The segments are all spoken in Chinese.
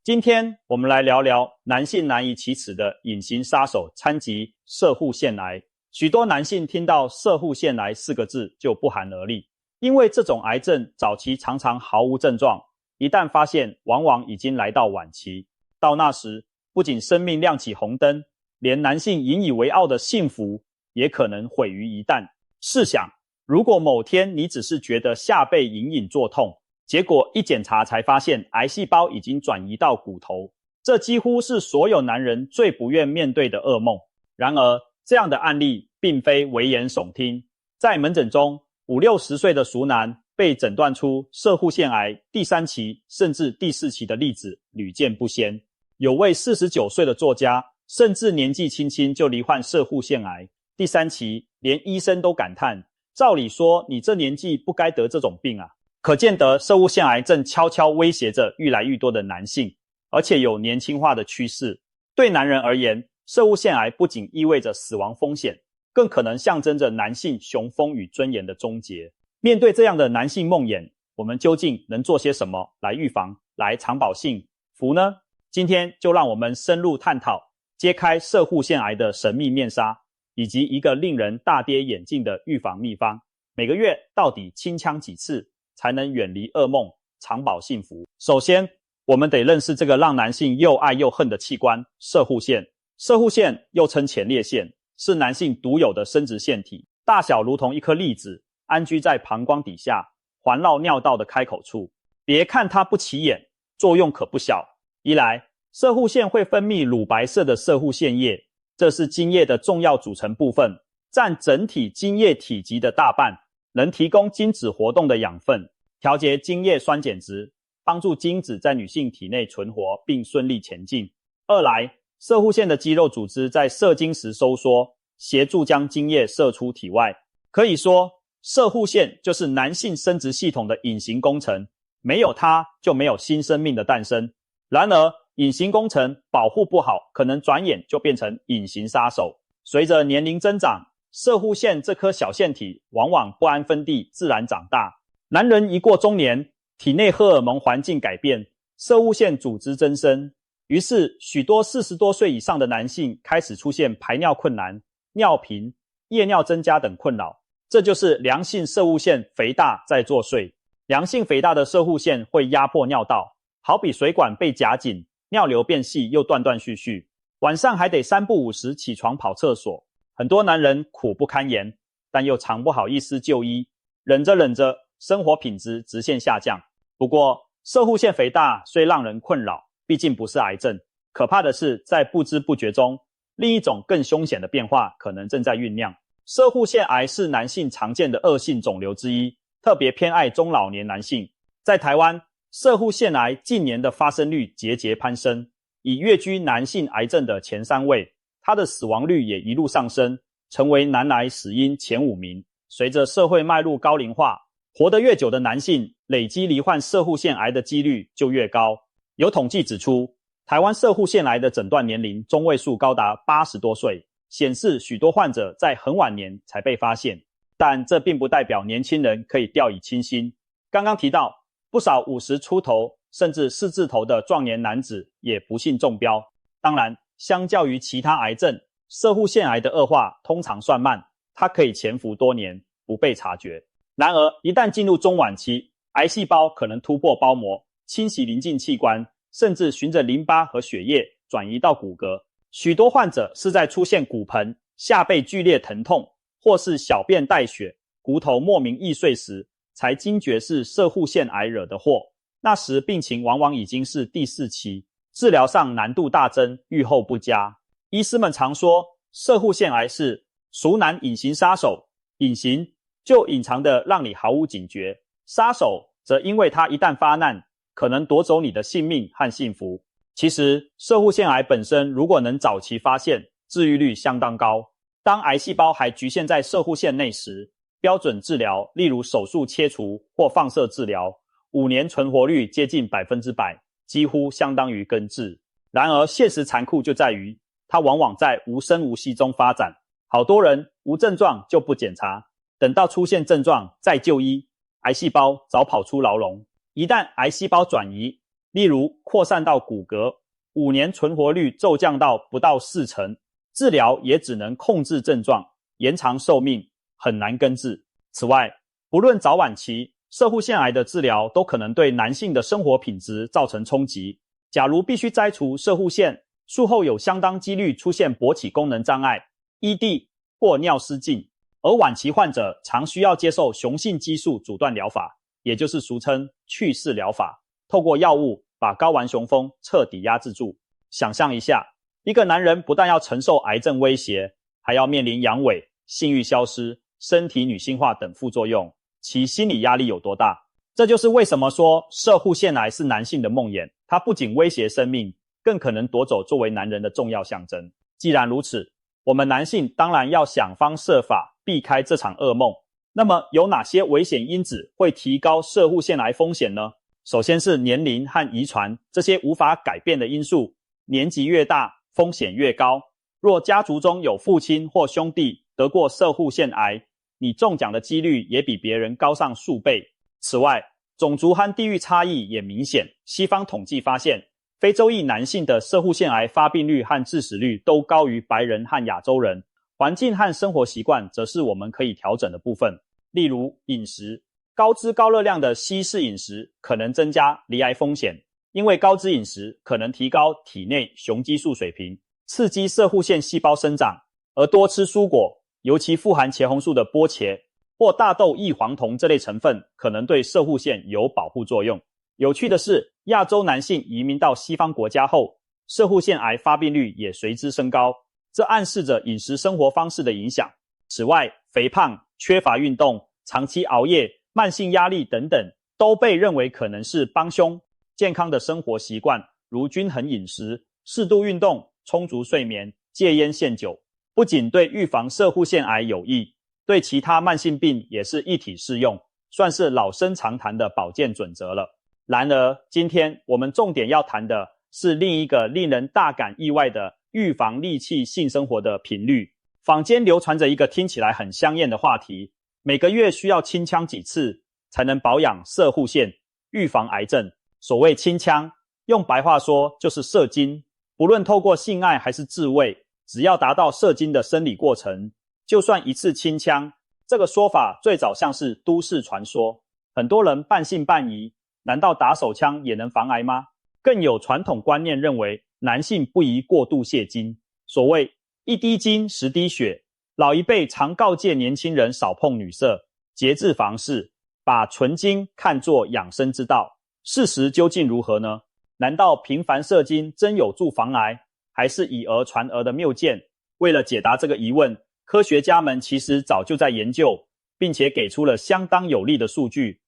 今天我们来聊聊男性难以启齿的隐形杀手——及摄护腺癌。许多男性听到摄护腺癌4个字就不寒而栗，因为这种癌症早期常常毫无症状，一旦发现往往已经来到晚期。到那时，不仅生命亮起红灯，连男性引以为傲的幸福也可能毁于一旦。试想，如果某天你只是觉得下背隐隐作痛，结果一检查才发现癌细胞已经转移到骨头，这几乎是所有男人最不愿面对的噩梦。然而，这样的案例并非危言耸听，在门诊中，50、60岁的熟男被诊断出摄护腺癌第3期甚至第4期的例子屡见不鲜。有位49岁的作家，甚至年纪轻轻就罹患摄护腺癌第3期，连医生都感叹：照理说，你这年纪不该得这种病啊！可见得摄护腺癌正悄悄威胁着越来越多的男性，而且有年轻化的趋势。对男人而言，摄护腺癌不仅意味着死亡风险，更可能象征着男性雄风与尊严的终结。面对这样的男性梦魇，我们究竟能做些什么来预防、来长保幸福呢？今天就让我们深入探讨，揭开摄护腺癌的神秘面纱，以及一个令人大跌眼镜的预防秘方。每个月到底清枪几次才能远离噩梦，长保幸福？首先，我们得认识这个让男性又爱又恨的器官——摄护腺。摄护腺又称前列腺，是男性独有的生殖腺体，大小如同一颗粒子，安居在膀胱底下，环绕尿道的开口处。别看它不起眼，作用可不小。一来，摄护腺会分泌乳白色的摄护腺液，这是精液的重要组成部分，占整体精液体积的大半，能提供精子活动的养分，调节精液酸碱值，帮助精子在女性体内存活并顺利前进。二来，摄护腺的肌肉组织在射精时收缩，协助将精液射出体外。可以说，摄护腺就是男性生殖系统的隐形工程，没有它就没有新生命的诞生。然而，隐形工程保护不好，可能转眼就变成隐形杀手。随着年龄增长，摄护腺这颗小腺体往往不安分地自然长大。男人一过中年，体内荷尔蒙环境改变，摄护腺组织增生，于是许多40多岁以上的男性开始出现排尿困难、尿频、夜尿增加等困扰。这就是良性摄护腺肥大在作祟。良性肥大的摄护腺会压迫尿道，好比水管被夹紧，尿流变细又断断续续。晚上还得3不5时起床跑厕所。很多男人苦不堪言，但又常不好意思就医，忍着忍着，生活品质直线下降。不过，摄护腺肥大虽让人困扰，毕竟不是癌症。可怕的是，在不知不觉中，另一种更凶险的变化可能正在酝酿。摄护腺癌是男性常见的恶性肿瘤之一，特别偏爱中老年男性。在台湾，摄护腺癌近年的发生率节节攀升，已跃居男性癌症的前3位，它的死亡率也一路上升，成为男癌死因前5名。随着社会迈入高龄化，活得越久的男性，累积罹患摄护腺癌的几率就越高。有统计指出，台湾摄护腺癌的诊断年龄中位数高达80多岁，显示许多患者在很晚年才被发现。但这并不代表年轻人可以掉以轻心。刚刚提到，不少50出头甚至4字头的壮年男子也不幸中标。当然，相较于其他癌症，摄护腺癌的恶化通常算慢，它可以潜伏多年，不被察觉。然而，一旦进入中晚期，癌细胞可能突破包膜，侵袭邻近器官，甚至循着淋巴和血液转移到骨骼。许多患者是在出现骨盆、下背剧烈疼痛，或是小便带血、骨头莫名易碎时，才惊觉是摄护腺癌惹的祸。那时病情往往已经是第4期，治疗上难度大增，预后不佳。医师们常说，摄护腺癌是熟男隐形杀手，隐形就隐藏的让你毫无警觉，杀手则因为它一旦发难，可能夺走你的性命和幸福。其实，摄护腺癌本身如果能早期发现，治愈率相当高。当癌细胞还局限在摄护腺内时，标准治疗，例如手术切除或放射治疗，5年存活率接近100%，几乎相当于根治。然而，现实残酷就在于，它往往在无声无息中发展。好多人无症状就不检查，等到出现症状再就医，癌细胞早跑出牢笼。一旦癌细胞转移，例如扩散到骨骼，5年存活率骤降到不到40%，治疗也只能控制症状，延长寿命，很难根治。此外，不论早晚期，攝護腺癌的治疗都可能对男性的生活品质造成冲击。假如必须摘除攝護腺，术后有相当几率出现勃起功能障碍、ED 或尿失禁，而晚期患者常需要接受雄性激素阻断疗法，也就是俗称去势疗法，透过药物把睾丸雄风彻底压制住。想象一下，一个男人不但要承受癌症威胁，还要面临阳痿、性欲消失、身体女性化等副作用，其心理压力有多大？这就是为什么说攝護腺癌是男性的梦魇，它不仅威胁生命，更可能夺走作為男人的重要象征。既然如此，我们男性当然要想方设法避开这场噩梦。那么有哪些危险因子会提高攝護腺癌风险呢？首先是年龄和遗传，这些无法改变的因素，年纪越大，风险越高。若家族中有父亲或兄弟得过攝護腺癌，你中奖的几率也比别人高上数倍。此外，种族和地域差异也明显。西方统计发现，非洲裔男性的攝護腺癌发病率和致死率都高于白人和亚洲人。环境和生活习惯则是我们可以调整的部分。例如饮食，高脂高热量的西式饮食可能增加罹癌风险，因为高脂饮食可能提高体内雄激素水平，刺激攝護腺细胞生长。而多吃蔬果，尤其富含茄红素的波茄或大豆异黄酮这类成分，可能对攝護腺有保护作用。有趣的是，亚洲男性移民到西方国家后，攝護腺癌发病率也随之升高，这暗示着饮食生活方式的影响。此外，肥胖、缺乏运动、长期熬夜、慢性压力等等，都被认为可能是帮凶。健康的生活习惯，如均衡饮食、适度运动、充足睡眠、戒烟限酒，不仅对预防攝護腺癌有益，对其他慢性病也是一体适用，算是老生常谈的保健准则了。然而，今天我们重点要谈的是另一个令人大感意外的预防戾气性生活的频率。坊间流传着一个听起来很香艳的话题，每个月需要清枪几次才能保养攝護腺，预防癌症。所谓清枪，用白话说就是射精，不论透过性爱还是自慰，只要达到射精的生理过程，就算一次清枪。这个说法最早像是都市传说，很多人半信半疑，难道打手枪也能防癌吗？更有传统观念认为男性不宜过度泄精，所谓一滴精10滴血，老一辈常告诫年轻人少碰女色，节制房事，把纯精看作养生之道。事实究竟如何呢？难道频繁射精真有助防癌，还是以讹传讹的谬见？为了解答这个疑问，科学家们其实早就在研究，并且给出了相当有力的数据。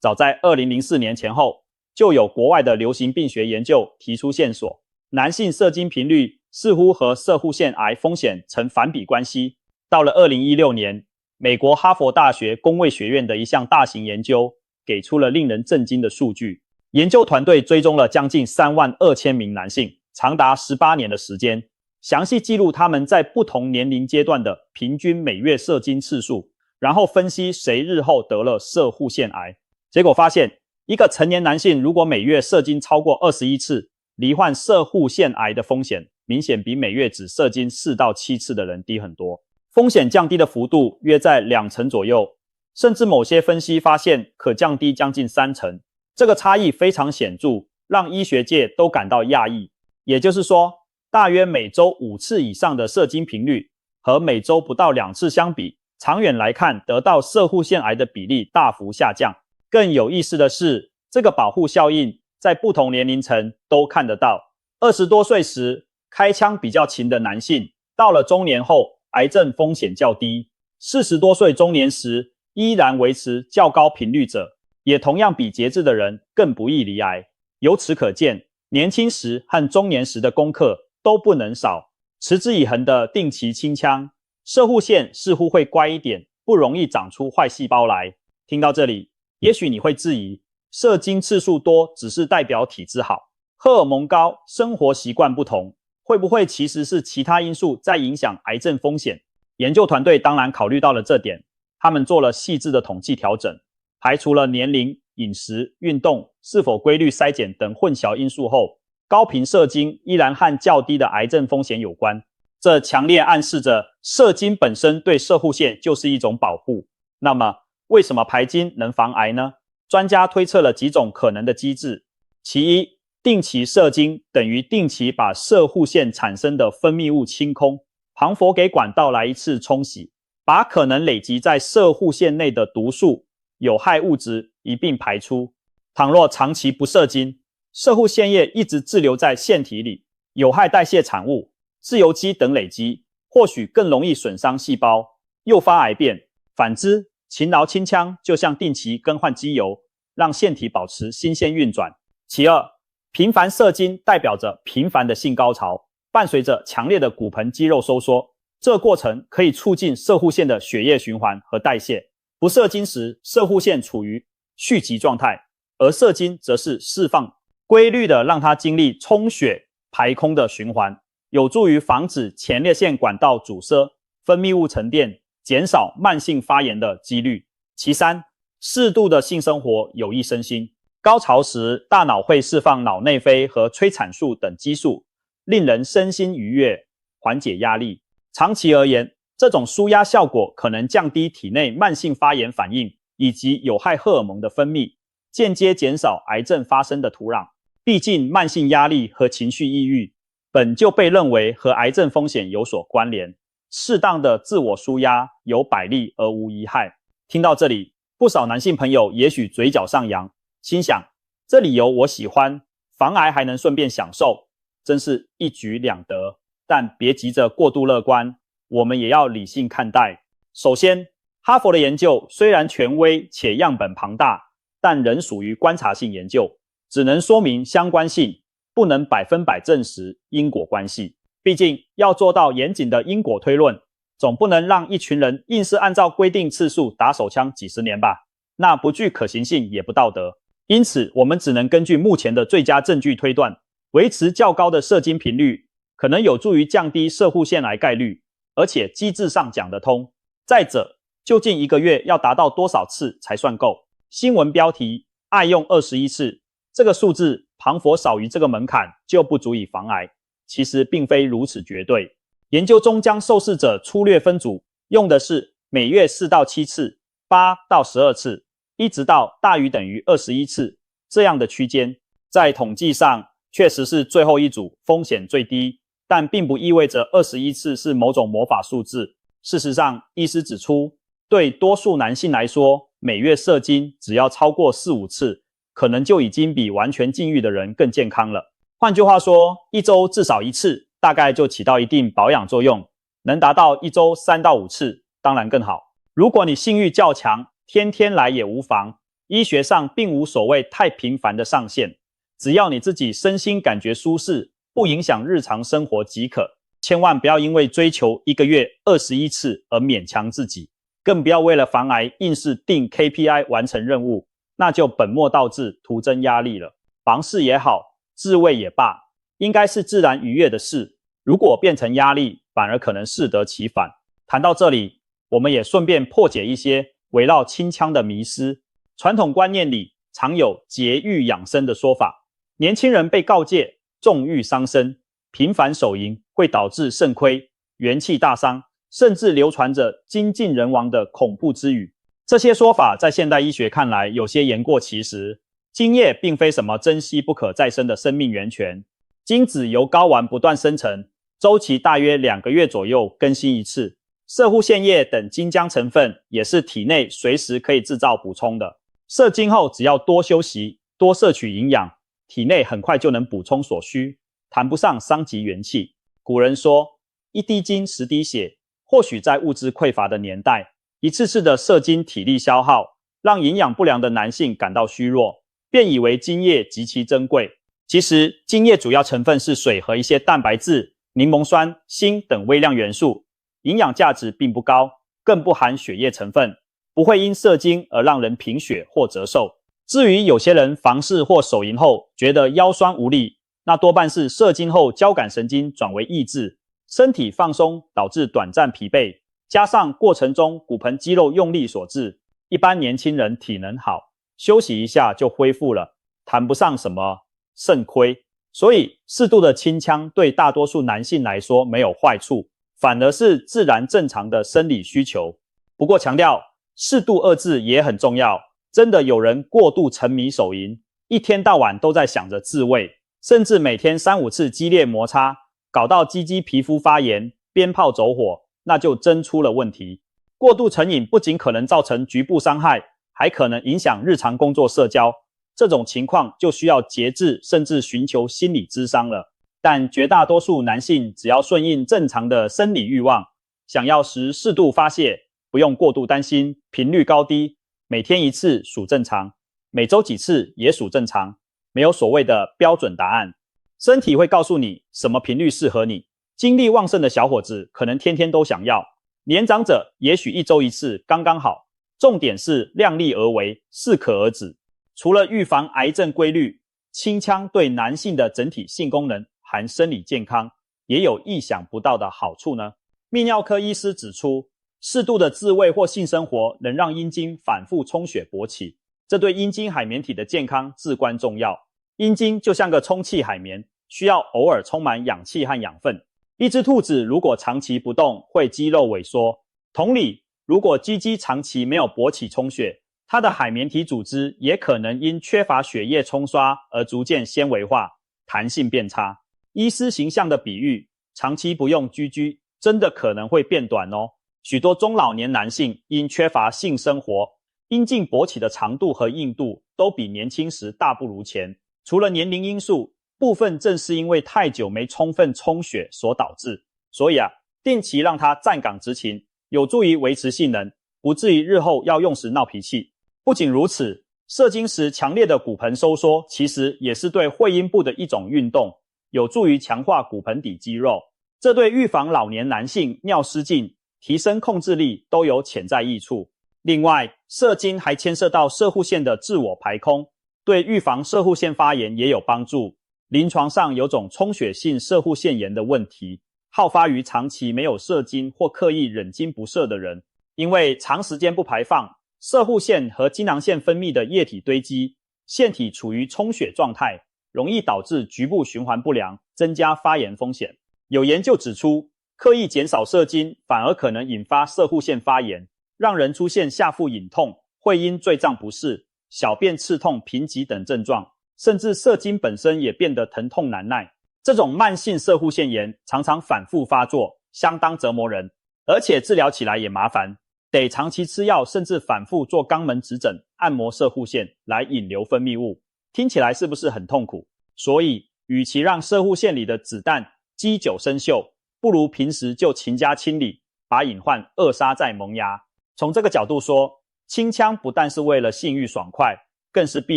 早在2004年前后，就有国外的流行病学研究提出线索，男性射精频率似乎和攝護腺癌风险成反比关系。到了2016年，美国哈佛大学公卫学院的一项大型研究给出了令人震惊的数据。研究团队追踪了将近32000名男性，长达18年的时间，详细记录他们在不同年龄阶段的平均每月射精次数，然后分析谁日后得了攝護腺癌。结果发现，一个成年男性如果每月射精超过21次，罹患攝護腺癌的风险明显比每月只射精4到7次的人低很多，风险降低的幅度约在2成左右，甚至某些分析发现可降低将近3成。这个差异非常显著，让医學界都感到訝異。也就是说，大约每周5次以上的射精频率和每周不到2次相比，长远来看得到攝護腺癌的比例大幅下降。更有意思的是，这个保护效应在不同年龄层都看得到。20多岁时开枪比较勤的男性，到了中年后癌症风险较低；40多岁中年时依然维持较高频率者，也同样比节制的人更不易罹癌。由此可见，年轻时和中年时的功课都不能少，持之以恒的定期清枪，攝護腺似乎会乖一点，不容易长出坏细胞来。听到这里，也许你会质疑，射精次数多只是代表体质好，荷尔蒙高，生活习惯不同，会不会其实是其他因素在影响癌症风险？研究团队当然考虑到了这点，他们做了细致的统计调整，排除了年龄、饮食、运动、是否规律筛检等混淆因素后，高频射精依然和较低的癌症风险有关。这强烈暗示着射精本身对摄护腺就是一种保护。那么，为什么排精能防癌呢？专家推测了几种可能的机制。其一，定期射精等于定期把摄护腺产生的分泌物清空，旁佛给管道来一次冲洗，把可能累积在摄护腺内的毒素、有害物质一并排出。倘若长期不射精，摄护腺液一直滞留在腺体里，有害代谢产物、自由基等累积，或许更容易损伤细胞，诱发癌变。反之，勤劳清腔就像定期更换机油，让腺体保持新鲜运转。其二，频繁射精代表着频繁的性高潮，伴随着强烈的骨盆肌肉收缩，这个过程可以促进摄护腺的血液循环和代谢。不射精时，摄护腺处于蓄积状态，而射精则是释放，规律的让它经历充血、排空的循环，有助于防止前列腺管道阻塞、分泌物沉淀，减少慢性发炎的几率。其三，适度的性生活有益身心。高潮时，大脑会释放脑内啡和催产素等激素，令人身心愉悦，缓解压力。长期而言，这种舒压效果可能降低体内慢性发炎反应以及有害荷尔蒙的分泌，间接减少癌症发生的土壤。毕竟，慢性压力和情绪抑郁本就被认为和癌症风险有所关联，适当的自我舒压有百利而无一害。听到这里，不少男性朋友也许嘴角上扬，心想，这理由我喜欢，防癌还能顺便享受，真是一举两得。但别急着过度乐观，我们也要理性看待。首先，哈佛的研究虽然权威且样本庞大，但仍属于观察性研究，只能说明相关性，不能100%证实因果关系。毕竟要做到严谨的因果推论，总不能让一群人硬是按照规定次数打手枪几十年吧，那不具可行性也不道德。因此，我们只能根据目前的最佳证据推断，维持较高的射精频率，可能有助于降低摄护腺癌概率，而且机制上讲得通。再者，究竟1个月要达到多少次才算够？新闻标题爱用21次，这个数字旁佛少于这个门槛就不足以防癌，其实并非如此绝对。研究中将受试者粗略分组，用的是每月4到7次、8到12次，一直到大于等于21次这样的区间。在统计上确实是最后一组风险最低，但并不意味着21次是某种魔法数字。事实上，医师指出，对多数男性来说，每月射精只要超过4-5次，可能就已经比完全禁欲的人更健康了。换句话说，一周至少1次，大概就起到一定保养作用。能达到一周3到5次，当然更好。如果你性欲较强，天天来也无妨，医学上并无所谓太频繁的上限，只要你自己身心感觉舒适，不影响日常生活即可。千万不要因为追求1个月21次而勉强自己，更不要为了防癌硬是定 KPI 完成任务，那就本末倒置，徒增压力了。房事也好，自慰也罢，应该是自然愉悦的事，如果变成压力，反而可能适得其反。谈到这里，我们也顺便破解一些围绕清腔的迷思。传统观念里常有节欲养生的说法，年轻人被告诫重欲伤身，频繁手淫会导致肾亏、元气大伤，甚至流传着精尽人亡的恐怖之语。这些说法在现代医学看来有些言过其实。精液并非什么珍稀不可再生的生命源泉，精子由睾丸不断生成，周期大约2个月左右更新一次。摄护腺液等精浆成分也是体内随时可以制造补充的。射精后只要多休息，多摄取营养，体内很快就能补充所需，谈不上伤及元气。古人说一滴精10滴血，或许在物资匮乏的年代，一次次的射精体力消耗，让营养不良的男性感到虚弱，便以为精液极其珍贵。其实精液主要成分是水和一些蛋白质、柠檬酸、锌等微量元素，营养价值并不高，更不含血液成分，不会因射精而让人贫血或折寿。至于有些人房事或手淫后觉得腰酸无力，那多半是射精后交感神经转为抑制，身体放松导致短暂疲惫，加上过程中骨盆肌肉用力所致。一般年轻人体能好，休息一下就恢复了，谈不上什么肾亏。所以适度的清腔对大多数男性来说没有坏处，反而是自然正常的生理需求。不过强调适度二字也很重要，真的有人过度沉迷手淫，一天到晚都在想着自慰，甚至每天3-5次激烈摩擦，搞到鸡鸡皮肤发炎、鞭炮走火，那就真出了问题。过度成瘾不仅可能造成局部伤害，还可能影响日常工作社交，这种情况就需要节制，甚至寻求心理咨商了。但绝大多数男性只要顺应正常的生理欲望，想要时适度发泄，不用过度担心频率高低，每天1次属正常，每周几次也属正常，没有所谓的标准答案。身体会告诉你什么频率适合你。精力旺盛的小伙子可能天天都想要，年长者也许1周1次刚刚好。重点是量力而为，适可而止。除了预防癌症规律，清腔对男性的整体性功能含生理健康也有意想不到的好处呢。泌尿科医师指出，适度的自慰或性生活能让阴茎反复充血勃起，这对阴茎海绵体的健康至关重要。阴茎就像个充气海绵，需要偶尔充满氧气和养分。一只兔子如果长期不动，会肌肉萎缩。同理，如果鸡鸡长期没有勃起充血，它的海绵体组织也可能因缺乏血液冲刷而逐渐纤维化，弹性变差。医师形象的比喻，长期不用居居，真的可能会变短哦。许多中老年男性因缺乏性生活，阴茎勃起的长度和硬度都比年轻时大不如前。除了年龄因素，部分正是因为太久没充分充血所导致。所以定期让它站岗执勤，有助于维持性能，不至于日后要用时闹脾气。不仅如此，射精时强烈的骨盆收缩其实也是对会阴部的一种运动，有助于强化骨盆底肌肉，这对预防老年男性尿失禁、提升控制力都有潜在益处。另外，射精还牵涉到射护腺的自我排空，对预防射护腺发炎也有帮助。临床上有种充血性射护腺炎的问题，好发于长期没有射精或刻意忍精不射的人，因为长时间不排放，射护腺和精囊腺分泌的液体堆积，腺体处于充血状态，容易导致局部循环不良，增加发炎风险。有研究指出，刻意减少射精反而可能引发射护腺发炎，让人出现下腹隐痛、会阴坠胀不适、小便刺痛、贫瘠等症状，甚至射精本身也变得疼痛难耐。这种慢性射护腺炎常常反复发作，相当折磨人，而且治疗起来也麻烦，得长期吃药，甚至反复做肛门指诊、按摩射护腺来引流分泌物。听起来是不是很痛苦？所以，与其让射护腺里的子弹积久生锈，不如平时就勤加清理，把隐患扼杀在萌芽。从这个角度说，清腔不但是为了性欲爽快，更是必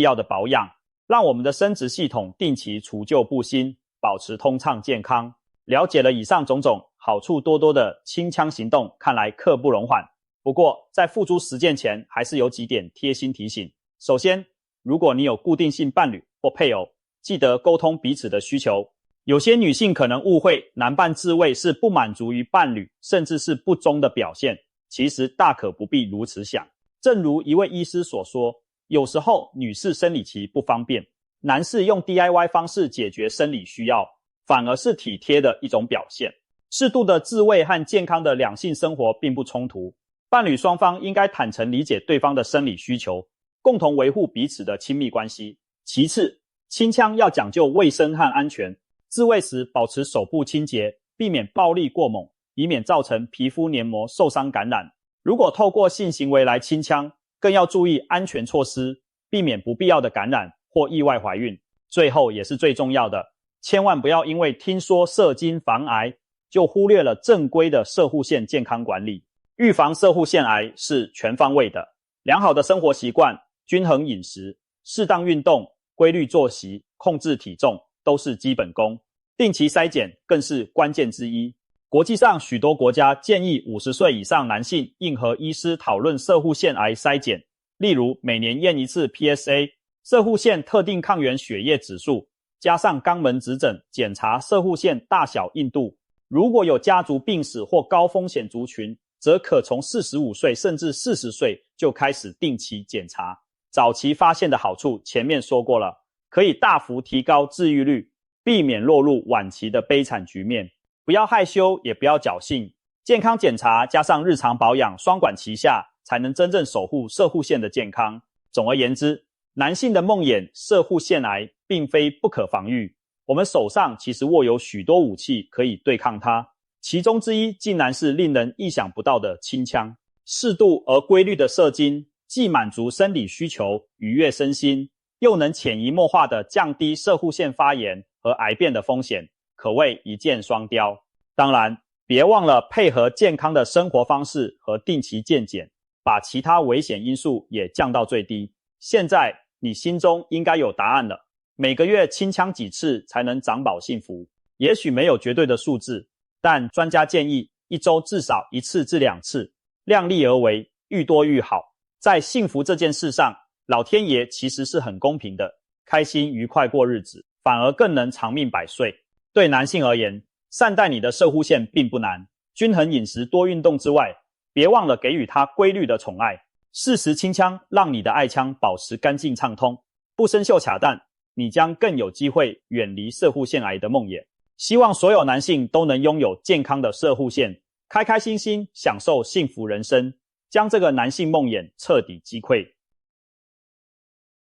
要的保养，让我们的生殖系统定期除旧布新，保持通畅健康。了解了以上种种好处多多的清腔行动，看来刻不容缓。不过在付诸实践前，还是有几点贴心提醒。首先，如果你有固定性伴侣或配偶，记得沟通彼此的需求。有些女性可能误会男伴自慰是不满足于伴侣，甚至是不忠的表现，其实大可不必如此想。正如一位医师所说，有时候女士生理期不方便，男士用 DIY 方式解决生理需要，反而是体贴的一种表现。适度的自慰和健康的两性生活并不冲突，伴侣双方应该坦诚理解对方的生理需求，共同维护彼此的亲密关系。其次，清腔要讲究卫生和安全，自慰时保持手部清洁，避免暴力过猛，以免造成皮肤黏膜受伤感染。如果透过性行为来清腔，更要注意安全措施，避免不必要的感染或意外怀孕。最后也是最重要的，千万不要因为听说射精防癌，就忽略了正规的射护腺健康管理。预防射护腺癌是全方位的，良好的生活习惯、均衡饮食、适当运动、规律作息、控制体重都是基本功，定期筛检更是关键之一。国际上许多国家建议50岁以上男性应和医师讨论射护腺癌筛检，例如每年验一次 PSA、射护腺特定抗原血液指数，加上肛门指诊检查射护腺大小硬度。如果有家族病史或高风险族群，则可从45岁甚至40岁就开始定期检查。早期发现的好处前面说过了，可以大幅提高治愈率，避免落入晚期的悲惨局面。不要害羞，也不要侥幸，健康检查加上日常保养双管齐下，才能真正守护摄护腺的健康。总而言之，男性的梦魇摄护腺癌并非不可防御，我们手上其实握有许多武器可以对抗它，其中之一竟然是令人意想不到的清枪。适度而规律的射精，既满足生理需求，愉悦身心，又能潜移默化地降低摄护腺发炎和癌变的风险，可谓一箭双雕。当然，别忘了配合健康的生活方式和定期健检，把其他危险因素也降到最低。现在你心中应该有答案了。每个月清枪几次才能长保幸福？也许没有绝对的数字，但专家建议一周至少1次至2次，量力而为，愈多愈好。在幸福这件事上，老天爷其实是很公平的，开心愉快过日子，反而更能长命百岁。对男性而言，善待你的摄护腺并不难，均衡饮食多运动之外，别忘了给予他规律的宠爱，适时清枪，让你的爱腔保持干净畅通，不生锈卡蛋，你将更有机会远离摄护腺癌的梦魇。希望所有男性都能拥有健康的摄护腺，开开心心享受幸福人生，将这个男性梦魇彻底击溃。